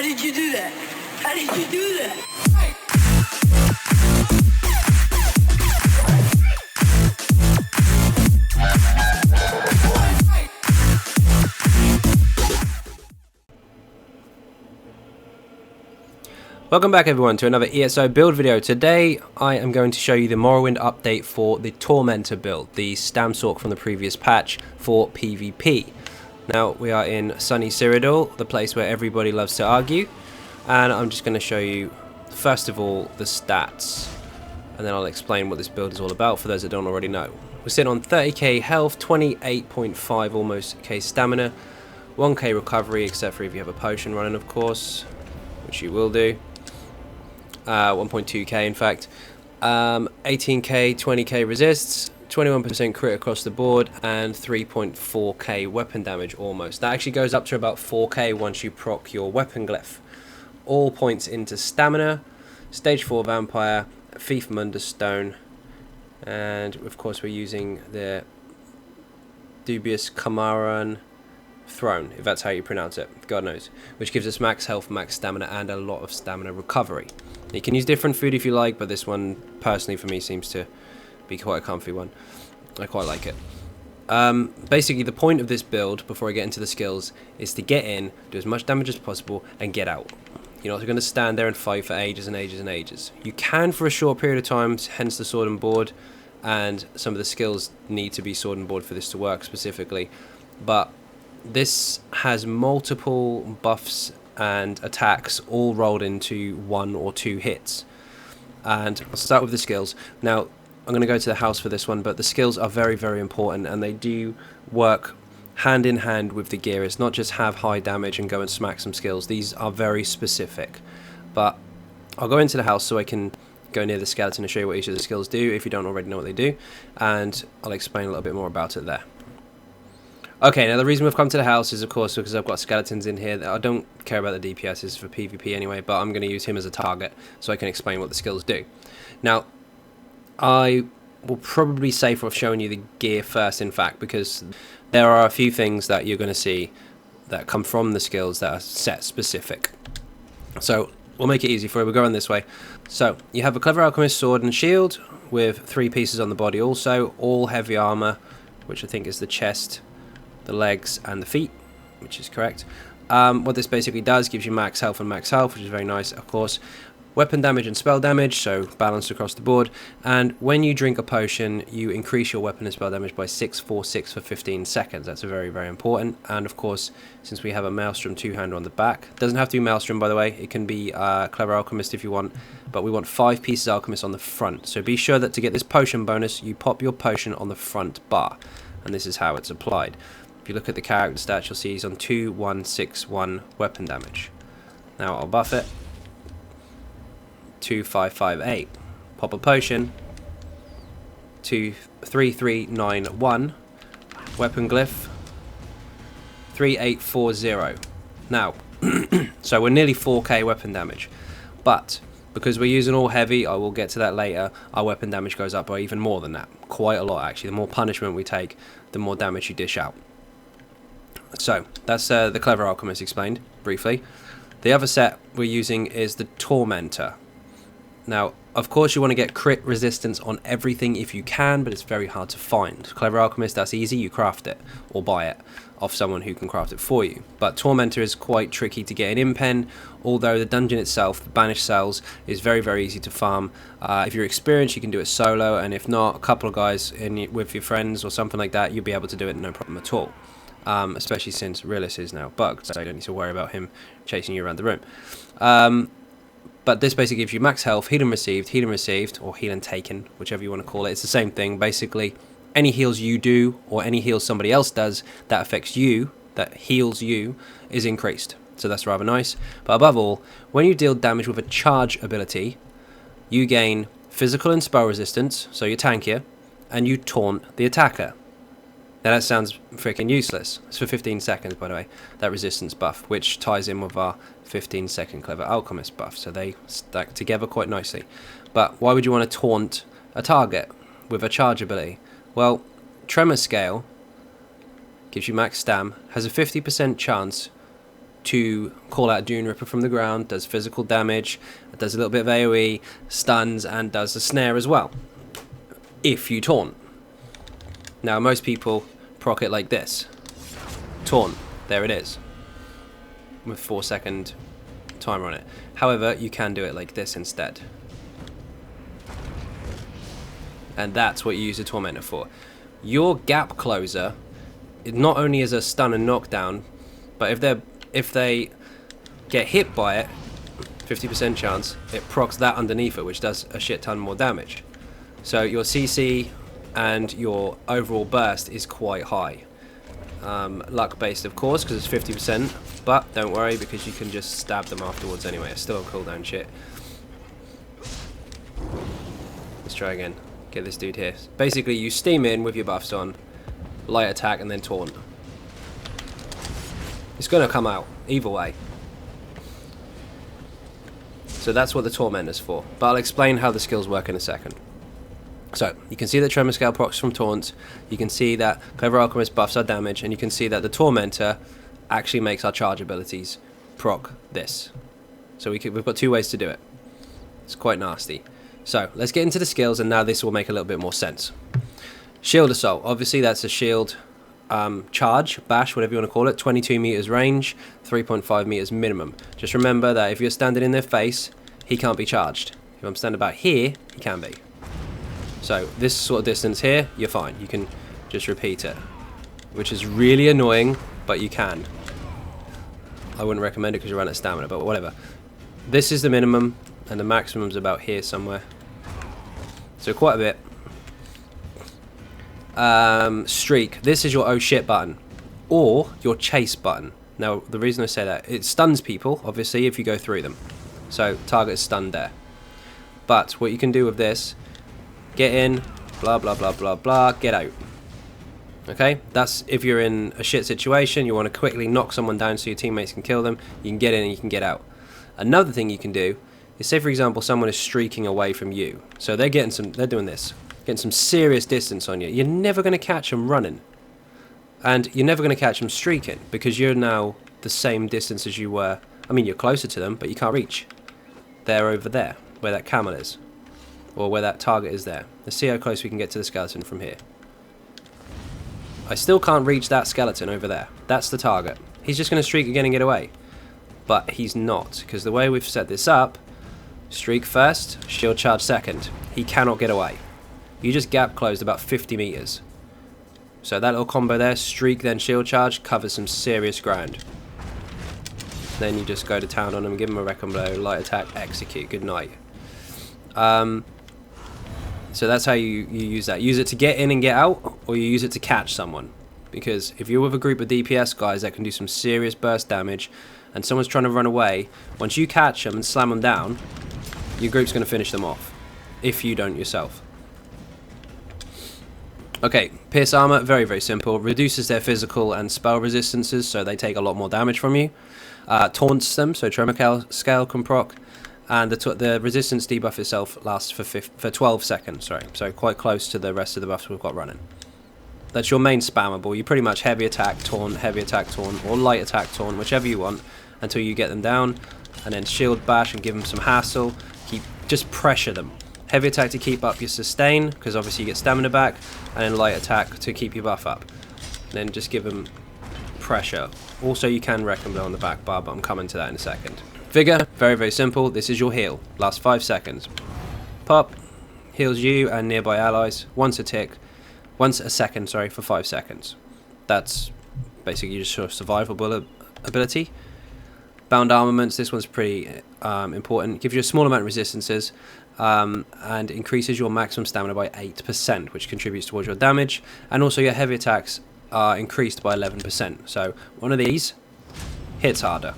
did you do that? How did you do that? Welcome back everyone to another ESO build video. Today I am going to show you the Morrowind update for the Tormentor build, the stam sorc from the previous patch for PvP. Now we are in sunny Cyrodiil, the place where everybody loves to argue, and I'm just going to show you first of all the stats, and then I'll explain what this build is all about for those that don't already know. We're sitting on 30k health, 28.5 almost k stamina, 1k recovery except for if you have a potion running of course, which you will do. 1.2k in fact, 18k, 20k resists, 21% crit across the board, and 3.4k weapon damage almost. That actually goes up to about 4k once you proc your weapon glyph. All points into stamina, stage 4 vampire, thief Munderstone, and of course we're using the dubious Kamaran throne, if that's how you pronounce it, God knows, which gives us max health, max stamina, and a lot of stamina recovery. You can use different food if you like, but this one personally for me seems to be quite a comfy one. I quite like it. Basically the point of this build, before I get into the skills, is to get in, do as much damage as possible, and get out. You're not going to stand there and fight for ages and ages and ages. You can for a short period of time, hence the sword and board, and some of the skills need to be sword and board for this to work specifically, but this has multiple buffs and attacks all rolled into 1 or 2 hits. And I'll start with the skills. Now I'm going to go to the house for this one, but the skills are very, very important, and they do work hand in hand with the gear. It's not just have high damage and go and smack some skills. These are very specific. But I'll go into the house so I can go near the skeleton and show you what each of the skills do if you don't already know what they do, and I'll explain a little bit more about it there. Okay, now the reason we've come to the house is of course because I've got skeletons in here. I don't care about the DPSs for PvP anyway, but I'm going to use him as a target so I can explain what the skills do. Now, I will probably be safer off showing you the gear first, in fact, because there are a few things that you're going to see that come from the skills that are set specific. So we'll make it easy for you. We'll go on this way. So you have a Clever Alchemist sword and shield with 3 pieces on the body also, all heavy armor, which I think is the chest, the legs and the feet, which is correct. What this basically does, gives you max health and max health, which is very nice, of course. Weapon damage and spell damage, so balanced across the board. And when you drink a potion, you increase your weapon and spell damage by 646 for 15 seconds. That's very, very important. And of course, since we have a Maelstrom 2-hander on the back, doesn't have to be Maelstrom by the way, it can be Clever Alchemist if you want, but we want 5 pieces of Alchemist on the front. So be sure that to get this potion bonus, you pop your potion on the front bar, and this is how it's applied. If you look at the character stats, you'll see he's on 2161 weapon damage. Now I'll buff it. 2558. Pop a potion. 3391. Weapon glyph. 3840. Now, so we're nearly 4k weapon damage. But because we're using all heavy, I will get to that later, our weapon damage goes up by even more than that. Quite a lot actually. The more punishment we take, the more damage you dish out. So that's the Clever Alchemist explained briefly. The other set we're using is the Tormentor. Now, of course, you want to get crit resistance on everything if you can, but it's very hard to find. Clever Alchemist, that's easy, you craft it or buy it off someone who can craft it for you. But Tormentor is quite tricky to get an in-pen, although the dungeon itself, the Banished Cells, is very, very easy to farm. If you're experienced, you can do it solo, and if not, a couple of guys with your friends or something like that, you'll be able to do it no problem at all. Especially since Realis is now bugged, so you don't need to worry about him chasing you around the room. But this basically gives you max health, healing received, or healing taken, whichever you want to call it. It's the same thing. Basically, any heals you do, or any heals somebody else does, that affects you, that heals you, is increased. So that's rather nice. But above all, when you deal damage with a charge ability, you gain physical and spell resistance, so you're tankier, and you taunt the attacker. Now that sounds freaking useless. It's for 15 seconds, by the way, that resistance buff, which ties in with our 15-second Clever Alchemist buff, so they stack together quite nicely. But why would you want to taunt a target with a charge ability? Well, Tremor Scale gives you max stam, has a 50% chance to call out Dune Ripper from the ground, does physical damage, does a little bit of AoE, stuns, and does a snare as well, if you taunt. Now, most people proc it like this. Taunt, there it is, with 4-second timer on it. However, you can do it like this instead. And that's what you use a Tormentor for. Your gap closer, it not only is a stun and knockdown, but if they get hit by it, 50% chance, it procs that underneath it, which does a shit ton more damage. So your CC and your overall burst is quite high. Luck based, of course, because it's 50%, but don't worry, because you can just stab them afterwards anyway. It's still a cooldown shit. Let's try again. Get this dude here. Basically, you steam in with your buffs on, light attack, and then taunt. It's going to come out either way. So that's what the Tormentor's for. But I'll explain how the skills work in a second. So, you can see that Tremor Scale procs from taunts, you can see that Clever Alchemist buffs our damage, and you can see that the Tormentor actually makes our charge abilities proc this. So we've got two ways to do it. It's quite nasty. So, let's get into the skills, and now this will make a little bit more sense. Shield Assault, obviously that's a shield charge, bash, whatever you want to call it, 22 meters range, 3.5 meters minimum. Just remember that if you're standing in their face, he can't be charged. If I'm standing about here, he can be. So this sort of distance here, you're fine. You can just repeat it, which is really annoying, but you can. I wouldn't recommend it because you run out of stamina, but whatever. This is the minimum, and the maximum's about here somewhere. So quite a bit. Streak. This is your oh shit button, or your chase button. Now, the reason I say that, it stuns people, obviously, if you go through them. So target is stunned there. But what you can do with this, get in, blah blah blah blah blah, get out. Okay, that's if you're in a shit situation, you want to quickly knock someone down so your teammates can kill them, you can get in and you can get out. Another thing you can do is, say for example someone is streaking away from you, so they're doing this, getting some serious distance on you. You're never going to catch them running, and you're never going to catch them streaking, because you're now the same distance as you were. I mean, you're closer to them, but you can't reach. They're over there, where that camel is, or where that target is there. Let's see how close we can get to the skeleton from here. I still can't reach that skeleton over there. That's the target. He's just going to streak again and get away. But he's not, because the way we've set this up, streak first, shield charge second. He cannot get away. You just gap closed about 50 meters. So that little combo there, streak then shield charge, covers some serious ground. Then you just go to town on him, give him a wrecking blow, light attack, execute, good night. So that's how you use that. Use it to get in and get out, or you use it to catch someone. Because if you're with a group of DPS guys that can do some serious burst damage, and someone's trying to run away, once you catch them and slam them down, your group's going to finish them off. If you don't yourself. Okay, Pierce Armor, very, very simple. Reduces their physical and spell resistances, so they take a lot more damage from you. Taunts them, so Tremor Scale can proc. And the resistance debuff itself lasts for 12 seconds, sorry. So quite close to the rest of the buffs we've got running. That's your main spammable. You pretty much heavy attack, taunt, or light attack, taunt, whichever you want, until you get them down. And then shield bash and give them some hassle. Just pressure them. Heavy attack to keep up your sustain, because obviously you get stamina back. And then light attack to keep your buff up. And then just give them pressure. Also, you can wreck them on the back bar, but I'm coming to that in a second. Vigor, very, very simple. This is your heal. Lasts 5 seconds. Pop, heals you and nearby allies once a second, sorry, for 5 seconds. That's basically just your survivable ability. Bound armaments, this one's pretty important. Gives you a small amount of resistances and increases your maximum stamina by 8%, which contributes towards your damage. And also your heavy attacks are increased by 11%. So one of these hits harder.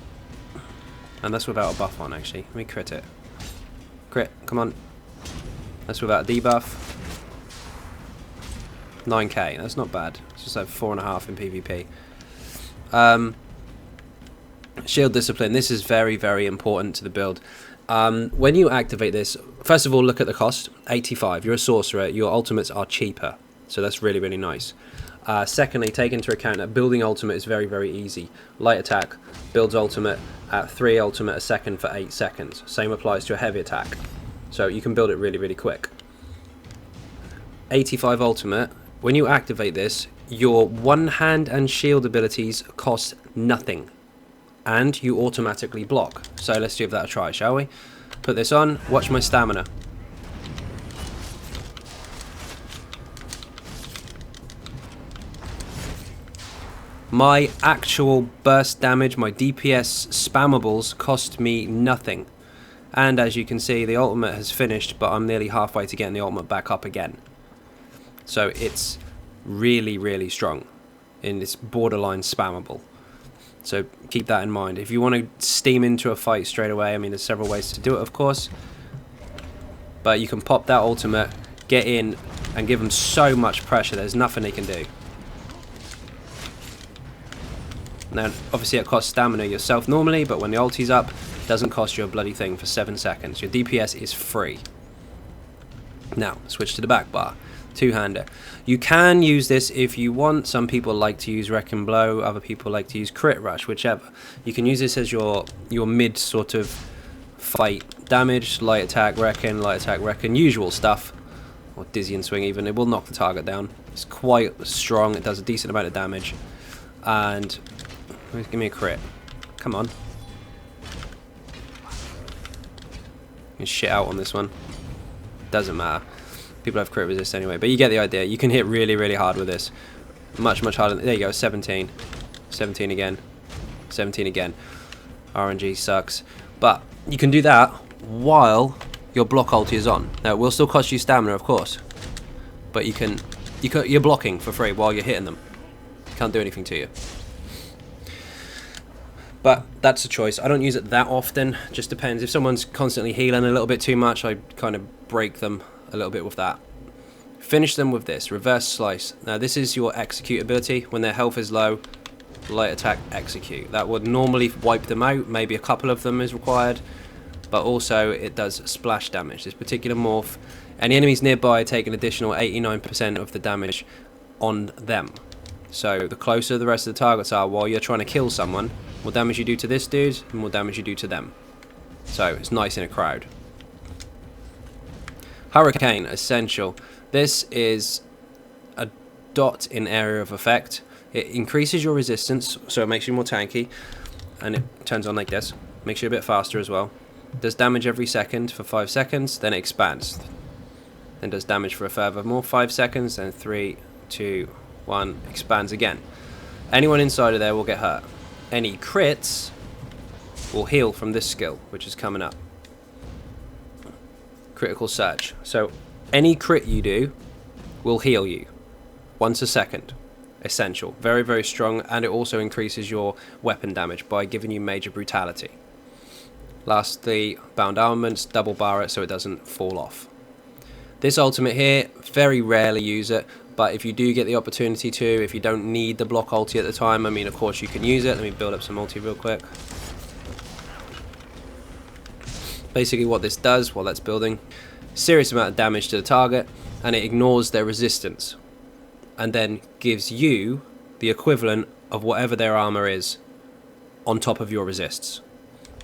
And that's without a buff on, actually. Let me crit it. Crit, come on. That's without a debuff. 9k, that's not bad. It's just like 4.5 in PvP. Shield Discipline, this is very, very important to the build. When you activate this, first of all, look at the cost. 85, you're a sorcerer, your ultimates are cheaper. So that's really, really nice. Secondly, take into account that building ultimate is very, very easy. Light attack builds ultimate at 3 ultimate a second for 8 seconds. Same applies to a heavy attack. So you can build it really, really quick. 85 ultimate, when you activate this, your one hand and shield abilities cost nothing. And you automatically block. So let's give that a try, shall we? Put this on, watch my stamina. My actual burst damage, my DPS spammables cost me nothing. And as you can see, the ultimate has finished, but I'm nearly halfway to getting the ultimate back up again. So it's really, really strong. And it's borderline spammable. So keep that in mind. If you want to steam into a fight straight away, I mean, there's several ways to do it, of course. But you can pop that ultimate, get in, and give them so much pressure, there's nothing they can do. Now, obviously it costs stamina yourself normally, but when the ulti's up, it doesn't cost you a bloody thing for 7 seconds. Your DPS is free. Now, switch to the back bar. Two-hander. You can use this if you want. Some people like to use Wreck and Blow, other people like to use Crit Rush, whichever. You can use this as your mid sort of fight damage, light attack, reckon, usual stuff. Or Dizzy and Swing even. It will knock the target down. It's quite strong. It does a decent amount of damage. And give me a crit. Come on. You can shit out on this one. Doesn't matter. People have crit resist anyway, but you get the idea. You can hit really, really hard with this. Much, much harder. There you go, 17. 17 again. 17 again. RNG sucks. But you can do that while your block ulti is on. Now, it will still cost you stamina, of course. But you're blocking for free while you're hitting them. Can't do anything to you. But that's a choice. I don't use it that often. Just depends. If someone's constantly healing a little bit too much, I kind of break them a little bit with that. Finish them with this. Reverse Slice. Now this is your execute ability. When their health is low, light attack, execute. That would normally wipe them out. Maybe a couple of them is required. But also it does splash damage. This particular morph, any enemies nearby take an additional 89% of the damage on them. So the closer the rest of the targets are while you're trying to kill someone, more damage you do to this dude, the more damage you do to them. So it's nice in a crowd. Hurricane, essential. This is a dot in area of effect. It increases your resistance, so it makes you more tanky. And it turns on like this. Makes you a bit faster as well. Does damage every second for 5 seconds, then it expands. Then does damage for a further more 5 seconds, then 3, 2, 1, expands again. Anyone inside of there will get hurt. Any crits will heal from this skill, which is coming up. Critical Surge. So any crit you do will heal you once a second. Essential. Very, very strong, and it also increases your weapon damage by giving you major brutality. Lastly, bound armaments, double bar it so it doesn't fall off. This ultimate here, very rarely use it, but if you do get the opportunity to, if you don't need the block ulti at the time, I mean, of course you can use it. Let me build up some ulti real quick. Basically what this does while that's building, serious amount of damage to the target, and it ignores their resistance, and then gives you the equivalent of whatever their armor is on top of your resists.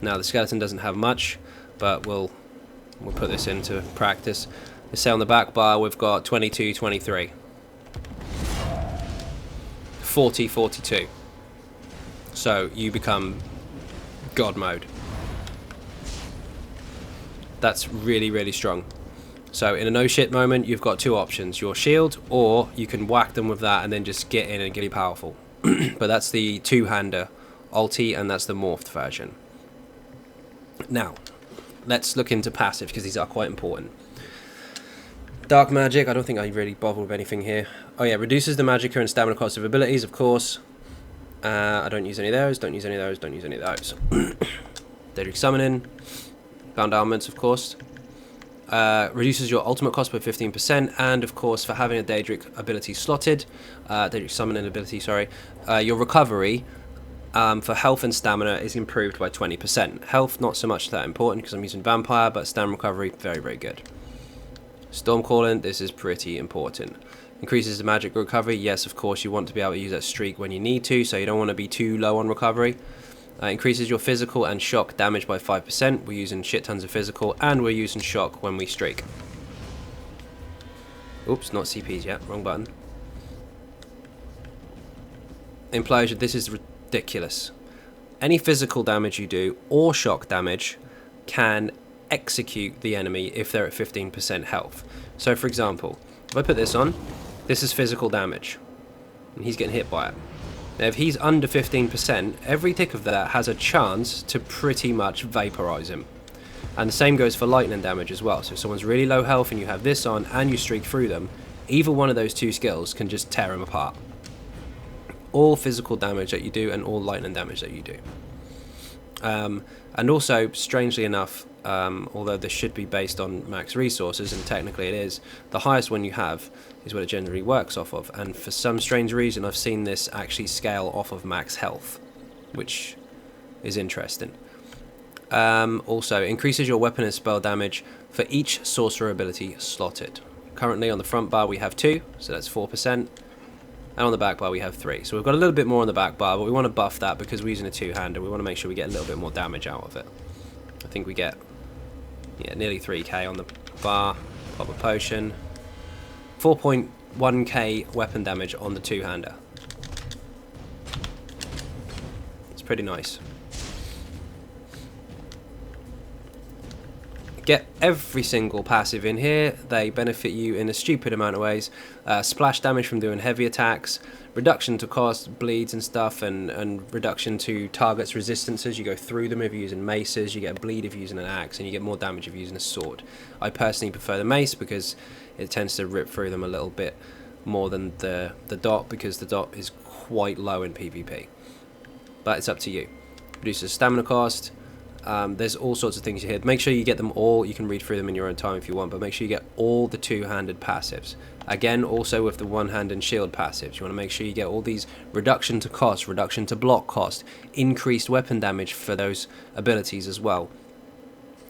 Now the skeleton doesn't have much, but we'll put this into practice. Let's say on the back bar we've got 22, 23. 40, 42. So you become God mode. That's really, really strong. So in a no shit moment, you've got two options: your shield, or you can whack them with that and then just get in and get powerful. But that's the two-hander ulti, and that's the morphed version. Now, let's look into passive, because these are quite important. Dark magic, I don't think I really bother with anything here. Oh yeah, reduces the magicka and stamina cost of abilities, of course. I don't use any of those, don't use any of those, don't use any of those. Daedric summoning, bound armaments, of course. Reduces your ultimate cost by 15%, and of course, for having a Daedric ability slotted, Daedric summoning ability, sorry, your recovery for health and stamina is improved by 20%. Health, not so much that important because I'm using vampire, but stamina recovery, very, very good. Storm calling, this is pretty important. Increases the magic recovery. Yes, of course, you want to be able to use that streak when you need to, so you don't want to be too low on recovery. Increases your physical and shock damage by 5%. We're using shit tons of physical, and we're using shock when we streak. Oops, not CPs yet. Wrong button. Implosion. This is ridiculous. Any physical damage you do, or shock damage, can execute the enemy if they're at 15% health. So, for example, if I put this on, this is physical damage, and he's getting hit by it. Now, if he's under 15%, every tick of that has a chance to pretty much vaporize him. And the same goes for lightning damage as well. So if someone's really low health and you have this on and you streak through them, either one of those two skills can just tear him apart. All physical damage that you do and all lightning damage that you do. And also, strangely enough, although this should be based on max resources, and technically it is, the highest one you have is what it generally works off of. And for some strange reason, I've seen this actually scale off of max health, which is interesting. Also, increases your weapon and spell damage for each sorcerer ability slotted. Currently on the front bar we have 2, so that's 4%. And on the back bar we have 3. So we've got a little bit more on the back bar, but we want to buff that because we're using a two-hander. We want to make sure we get a little bit more damage out of it. I think we get, yeah, nearly 3k on the bar. Pop a potion. 4.1k weapon damage on the two-hander. It's pretty nice. Get every single passive in here. They benefit you in a stupid amount of ways. Splash damage from doing heavy attacks, reduction to cost, bleeds and stuff, and reduction to targets' resistances. You go through them if you're using maces, you get a bleed if you're using an axe, and you get more damage if you're using a sword. I personally prefer the mace because it tends to rip through them a little bit more than the dot, because the dot is quite low in PvP. But it's up to you. Reduces stamina cost. There's all sorts of things here. Make sure you get them all. You can read through them in your own time if you want, but make sure you get all the two-handed passives. Again, also with the one-hand and shield passives, you want to make sure you get all these reduction to cost, reduction to block cost, increased weapon damage for those abilities as well.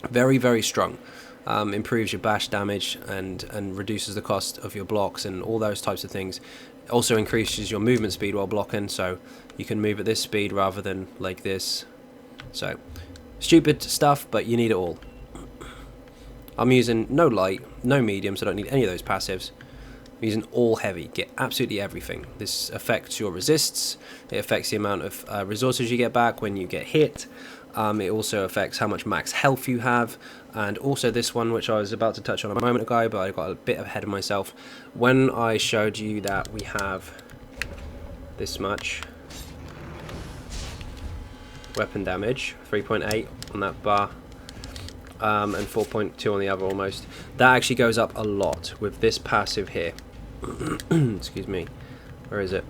Very, very strong. Improves your bash damage and reduces the cost of your blocks and all those types of things. Also increases your movement speed while blocking, so you can move at this speed rather than like this. So stupid stuff, but you need it all. I'm using no light, no medium, so I don't need any of those passives. I'm using all heavy, get absolutely everything. This affects your resists, it affects the amount of resources you get back when you get hit. It also affects how much max health you have, and also this one, which I was about to touch on a moment ago, but I got a bit ahead of myself. When I showed you that we have this much weapon damage, 3.8 on that bar, and 4.2 on the other almost, that actually goes up a lot with this passive here. Excuse me, where is it?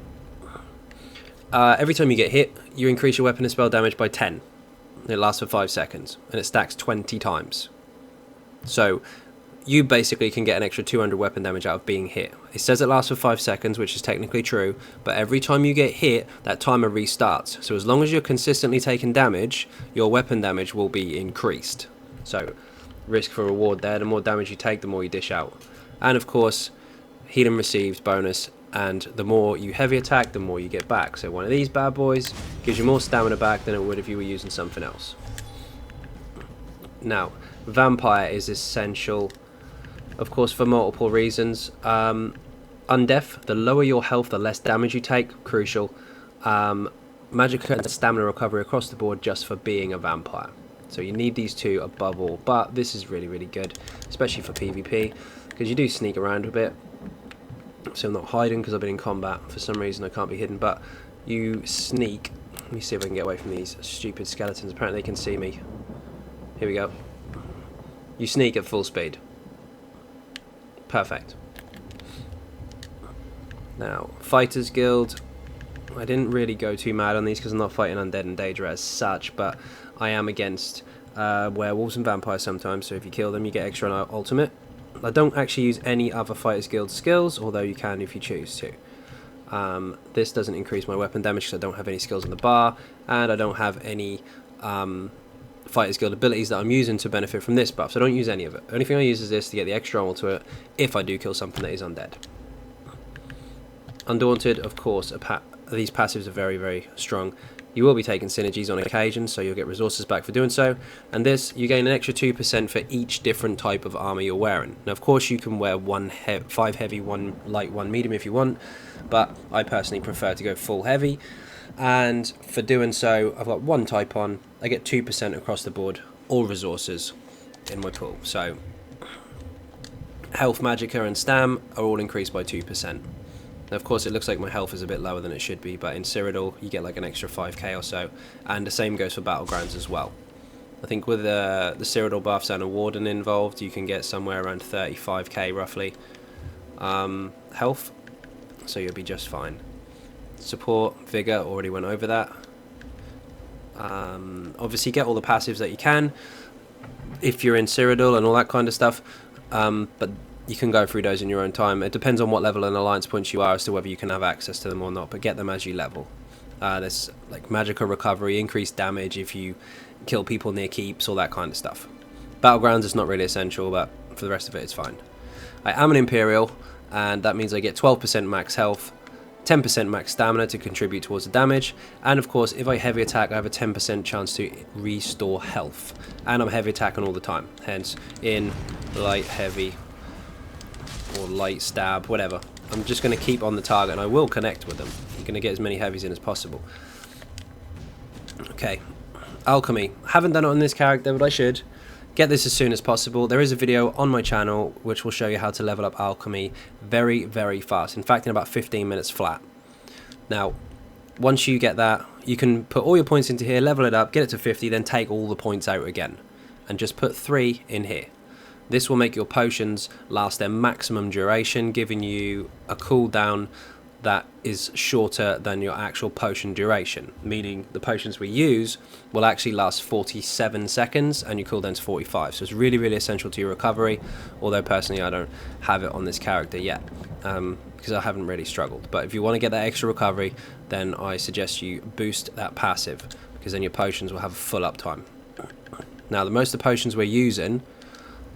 Every time you get hit, you increase your weapon and spell damage by 10. It lasts for 5 seconds, and it stacks 20 times. So you basically can get an extra 200 weapon damage out of being hit. It says it lasts for 5 seconds, which is technically true, but every time you get hit, that timer restarts. So as long as you're consistently taking damage, your weapon damage will be increased. So risk for reward there. The more damage you take, the more you dish out. And of course, healing received bonus, and the more you heavy attack, the more you get back. So one of these bad boys gives you more stamina back than it would if you were using something else. Now, Vampire is essential, of course, for multiple reasons. Undeath, the lower your health, the less damage you take, crucial. Magic and stamina recovery across the board just for being a vampire. So you need these two above all, but this is really, really good, especially for PvP, because you do sneak around a bit. So I'm not hiding because I've been in combat. For some reason I can't be hidden, but you sneak. Let me see if I can get away from these stupid skeletons. Apparently they can see me. Here we go. You sneak at full speed. Perfect. Now, Fighters Guild. I didn't really go too mad on these because I'm not fighting Undead and Daedra as such, but I am against werewolves and vampires sometimes, so if you kill them you get extra on ultimate. I don't actually use any other Fighters Guild skills, although you can if you choose to. This doesn't increase my weapon damage because I don't have any skills on the bar, and I don't have any Fighters Guild abilities that I'm using to benefit from this buff, so I don't use any of it. The only thing I use is this to get the extra ultimate if I do kill something that is undead. Undaunted, of course, these passives are very, very strong. You will be taking synergies on occasion, so you'll get resources back for doing so. And this, you gain an extra 2% for each different type of armor you're wearing. Now, of course, you can wear 5 heavy, 1 light, 1 medium if you want, but I personally prefer to go full heavy. And for doing so, I've got 1 type on. I get 2% across the board, all resources in my pool. So, health, magicka, and stam are all increased by 2%. Now, of course, it looks like my health is a bit lower than it should be, but in Cyrodiil, you get like an extra 5k or so, and the same goes for Battlegrounds as well. I think with the Cyrodiil buffs and a Warden involved, you can get somewhere around 35k roughly health, so you'll be just fine. Support, Vigor, already went over that. Obviously, get all the passives that you can if you're in Cyrodiil and all that kind of stuff, but you can go through those in your own time. It depends on what level and alliance points you are as to whether you can have access to them or not, but get them as you level. There's like magical recovery, increased damage if you kill people near keeps, all that kind of stuff. Battlegrounds is not really essential, but for the rest of it, it's fine. I am an Imperial, and that means I get 12% max health, 10% max stamina to contribute towards the damage, and of course, if I heavy attack, I have a 10% chance to restore health. And I'm heavy attacking all the time, hence in light, heavy, or light stab, whatever. I'm just going to keep on the target, and I will connect with them. You're going to get as many heavies in as possible. Okay, alchemy. Haven't done it on this character, but I should. Get this as soon as possible. There is a video on my channel which will show you how to level up alchemy very, very fast. In fact, in about 15 minutes flat. Now, once you get that, you can put all your points into here, level it up, get it to 50, then take all the points out again. And just put 3 in here. This will make your potions last their maximum duration, giving you a cooldown that is shorter than your actual potion duration, meaning the potions we use will actually last 47 seconds and your cooldown's 45. So it's really, really essential to your recovery, although personally I don't have it on this character yet because I haven't really struggled. But if you want to get that extra recovery, then I suggest you boost that passive, because then your potions will have a full uptime. Now, the most of the potions we're using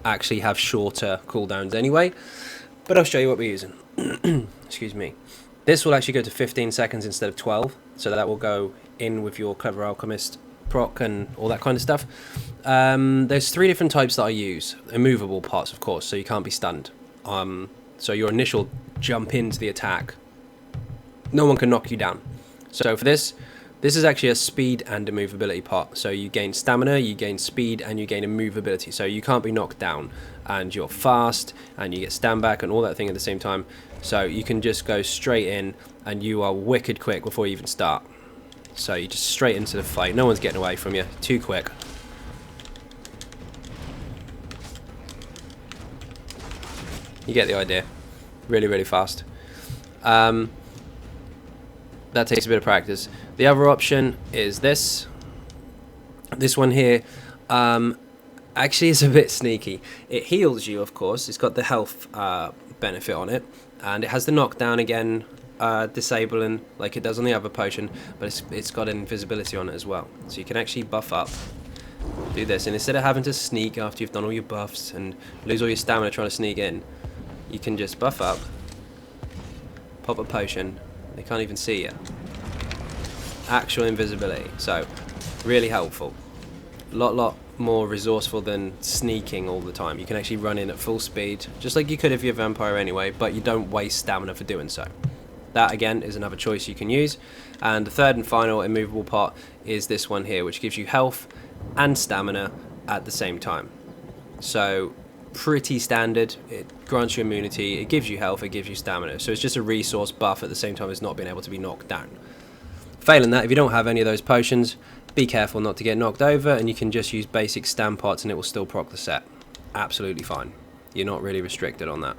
actually have shorter cooldowns anyway, but I'll show you what we're using. Excuse me. This will actually go to 15 seconds instead of 12, so that will go in with your Clever Alchemist proc and all that kind of stuff. There's 3 different types that I use. Immovable parts, of course, so you can't be stunned. So your initial jump into the attack, no one can knock you down. So for this is actually a speed and immovability part. So you gain stamina, you gain speed, and you gain immovability. So you can't be knocked down, and you're fast, and you get stand back and all that thing at the same time. So you can just go straight in, and you are wicked quick before you even start. So you just straight into the fight. No one's getting away from you. Too quick. You get the idea. Really, really fast. That takes a bit of practice. The other option is this. This one here actually is a bit sneaky. It heals you, of course. It's got the health benefit on it. And it has the knockdown again, disabling like it does on the other potion. But it's got invisibility on it as well. So you can actually buff up. Do this. And instead of having to sneak after you've done all your buffs and lose all your stamina trying to sneak in, you can just buff up, pop a potion. They can't even see you. Actual invisibility, so really helpful. Lot more resourceful than sneaking all the time. You can actually run in at full speed, just like you could if you're a vampire anyway, but you don't waste stamina for doing so. That again is another choice you can use. And the third and final immovable part is this one here, which gives you health and stamina at the same time. So pretty standard. It grants you immunity, it gives you health, it gives you stamina. So it's just a resource buff at the same time as not being able to be knocked down. Failing that, if you don't have any of those potions, be careful not to get knocked over, and you can just use basic stam pots and it will still proc the set. Absolutely fine. You're not really restricted on that.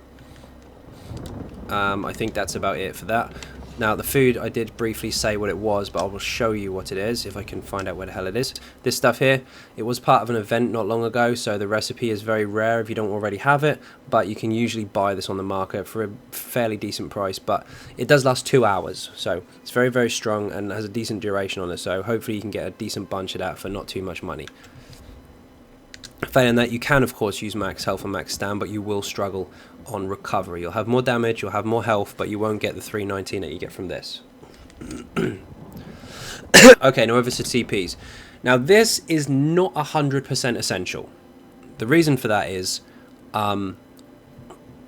I think that's about it for that. Now, the food, I did briefly say what it was, but I will show you what it is if I can find out where the hell it is. This stuff here, it was part of an event not long ago, so the recipe is very rare if you don't already have it, but you can usually buy this on the market for a fairly decent price, but it does last 2 hours, so it's very, very strong and has a decent duration on it, so hopefully you can get a decent bunch of that for not too much money. Failing that, you can of course use max health and max stam, but you will struggle on recovery. You'll have more damage, you'll have more health, but you won't get the 319 that you get from this. Okay, now over to CPs. Now this is not 100% essential. The reason for that is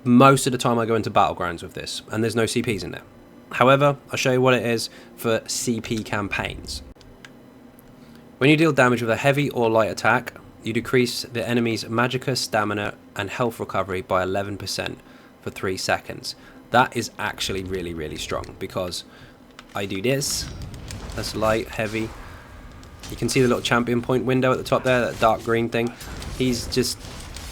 most of the time I go into Battlegrounds with this, and there's no CPs in there. However, I'll show you what it is for CP campaigns. When you deal damage with a heavy or light attack, you decrease the enemy's magicka, stamina, and health recovery by 11% for 3 seconds. That is actually really, really strong, because I do this. That's light, heavy. You can see the little champion point window at the top there, that dark green thing. He's just...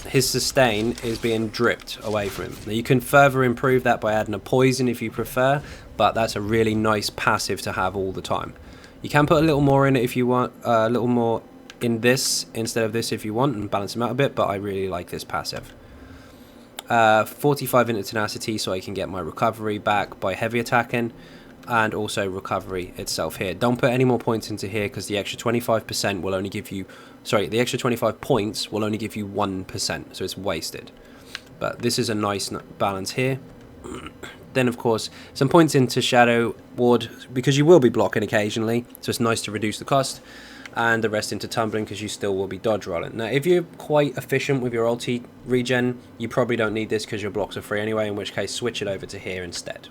his sustain is being dripped away from him. Now you can further improve that by adding a poison if you prefer, but that's a really nice passive to have all the time. You can put a little more in it if you want, a little more in this instead of this if you want, and balance them out a bit, but I really like this passive. 45 into tenacity, so I can get my recovery back by heavy attacking, and also recovery itself here. Don't put any more points into here, because the extra 25% will only give you, sorry, the extra 25 points will only give you 1%, so it's wasted. But this is a nice balance here. Then of course some points into Shadow Ward, because you will be blocking occasionally, so it's nice to reduce the cost, and the rest into Tumbling, because you still will be dodge rolling. Now if you're quite efficient with your ulti regen, you probably don't need this because your blocks are free anyway, in which case switch it over to here instead.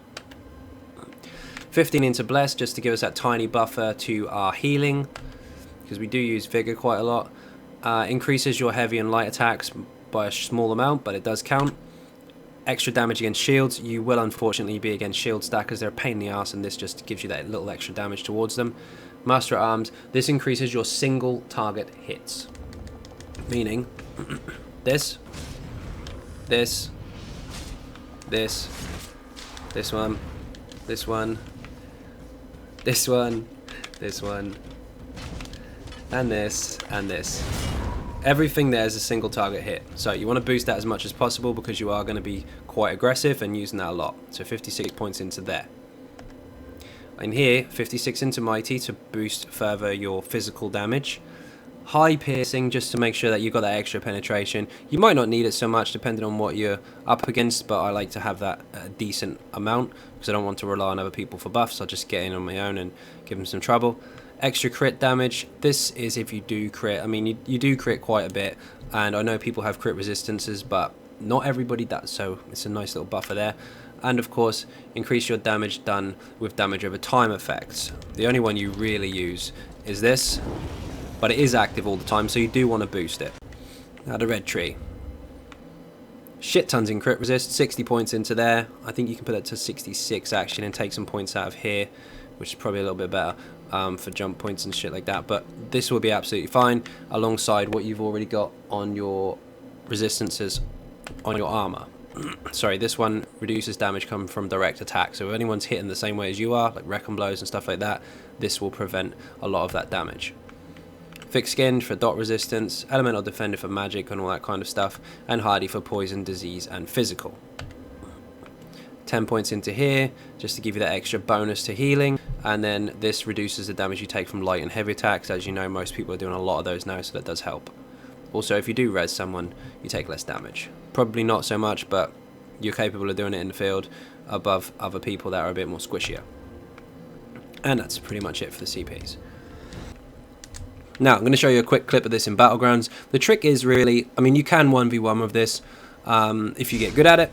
15 into Bless, just to give us that tiny buffer to our healing, because we do use Vigor quite a lot. Increases your heavy and light attacks by a small amount, but it does count. Extra damage against shields. You will unfortunately be against shield stackers. They're a pain in the ass, and this just gives you that little extra damage towards them. Master at Arms. This increases your single target hits. Meaning, this one, this one, and this, and this. Everything there is a single target hit. So you want to boost that as much as possible, because you are going to be quite aggressive and using that a lot. So 56 points into there. In here, 56 into Mighty to boost further your physical damage. High piercing, just to make sure that you've got that extra penetration. You might not need it so much depending on what you're up against, but I like to have that decent amount, because I don't want to rely on other people for buffs. I'll just get in on my own and give them some trouble. Extra crit damage. This is if you do crit. I mean, you do crit quite a bit, and I know people have crit resistances, but not everybody does, so it's a nice little buffer there. And of course, increase your damage done with damage over time effects. The only one you really use is this, but it is active all the time, so you do want to boost it. Now the red tree. Shit tons in crit resist, 60 points into there. I think you can put it to 66 actually, and take some points out of here, which is probably a little bit better for jump points and shit like that. But this will be absolutely fine alongside what you've already got on your resistances on your armor. Sorry, this one reduces damage coming from direct attack, so if anyone's hitting the same way as you are, like Recon Blows and stuff like that, this will prevent a lot of that damage. Thick Skinned for dot resistance, Elemental Defender for magic and all that kind of stuff, and Hardy for poison, disease and physical. 10 points into here, just to give you that extra bonus to healing, and then this reduces the damage you take from light and heavy attacks. As you know, most people are doing a lot of those now, so that does help. Also, if you do res someone, you take less damage. Probably not so much, but you're capable of doing it in the field above other people that are a bit more squishier. And that's pretty much it for the CPs. Now, I'm going to show you a quick clip of this in Battlegrounds. The trick is really, I mean, you can 1v1 with this if you get good at it.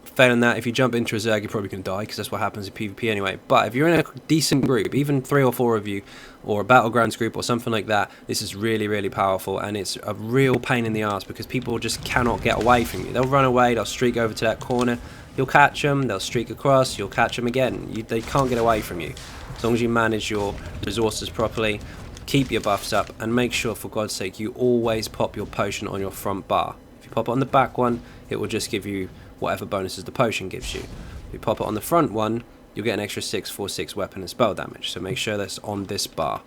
Failing that, if you jump into a Zerg, you're probably going to die, because that's what happens in PvP anyway. But if you're in a decent group, even 3 or 4 of you, or a Battlegrounds group or something like that, this is really, really powerful, and it's a real pain in the ass, because people just cannot get away from you. They'll run away, they'll streak over to that corner, you'll catch them, they'll streak across, you'll catch them again. They can't get away from you. As long as you manage your resources properly, keep your buffs up, and make sure, for God's sake, you always pop your potion on your front bar. If you pop it on the back one, it will just give you whatever bonuses the potion gives you. If you pop it on the front one, you'll get an extra 646 weapon and spell damage, so make sure that's on this bar.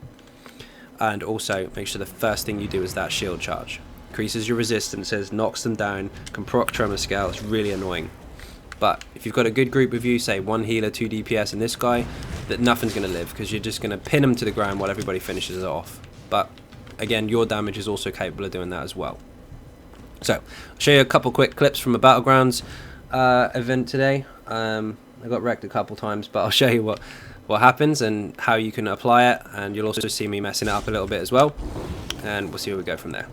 And also make sure the first thing you do is that shield charge. Increases your resistances, knocks them down, can proc tremor scale. It's really annoying. But if you've got a good group of you, say 1 healer, 2 DPS and this guy, that nothing's going to live, because you're just going to pin them to the ground while everybody finishes it off. But again, your damage is also capable of doing that as well. So I'll show you a couple quick clips from a Battlegrounds event today. I got wrecked a couple times, but I'll show you what happens and how you can apply it, and you'll also see me messing it up a little bit as well, and we'll see where we go from there.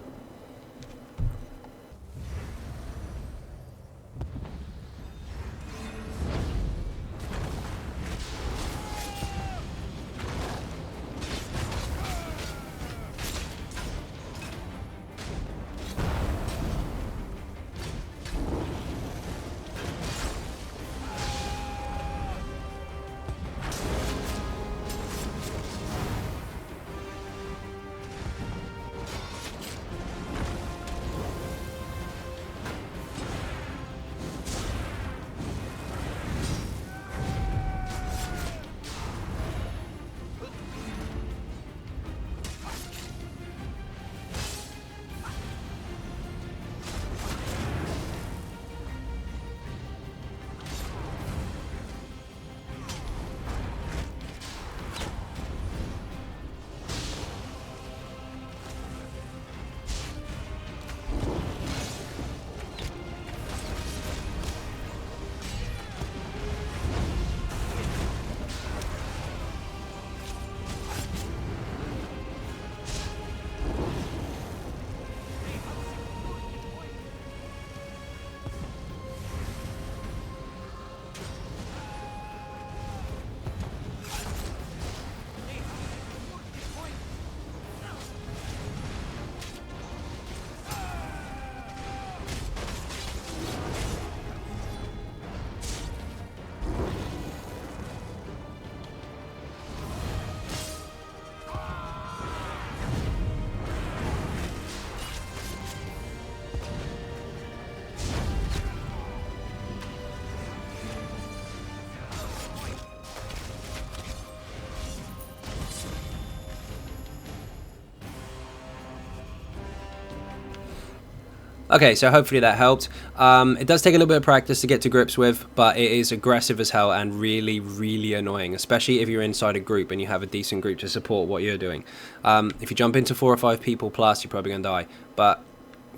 Okay, so hopefully that helped. It does take a little bit of practice to get to grips with, but it is aggressive as hell and really, really annoying, especially if you're inside a group and you have a decent group to support what you're doing. If you jump into 4 or 5 people plus, you're probably going to die. But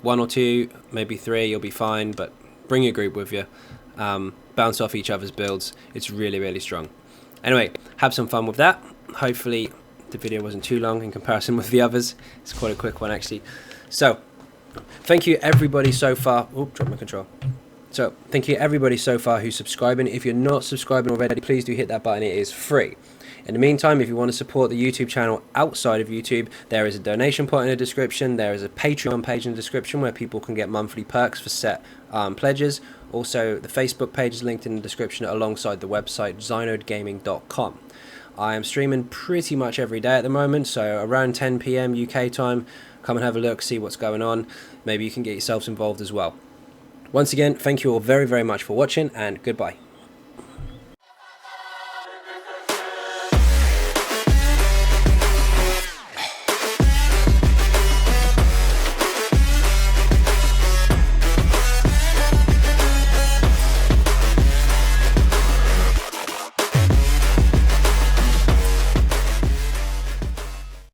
1 or 2, maybe 3, you'll be fine, but bring your group with you. Bounce off each other's builds. It's really, really strong. Anyway, have some fun with that. Hopefully the video wasn't too long in comparison with the others. It's quite a quick one, actually. So, thank you everybody so far. Oh, drop my control. So, thank you everybody so far who's subscribing. If you're not subscribing already, please do hit that button. It is free. In the meantime, if you want to support the YouTube channel outside of YouTube, there is a donation pot in the description. There is a Patreon page in the description where people can get monthly perks for set pledges. Also, the Facebook page is linked in the description alongside the website xynodegaming.com. I am streaming pretty much every day at the moment, so around 10 PM UK time. Come and have a look, see what's going on. Maybe you can get yourselves involved as well. Once again, thank you all very, very much for watching, and goodbye.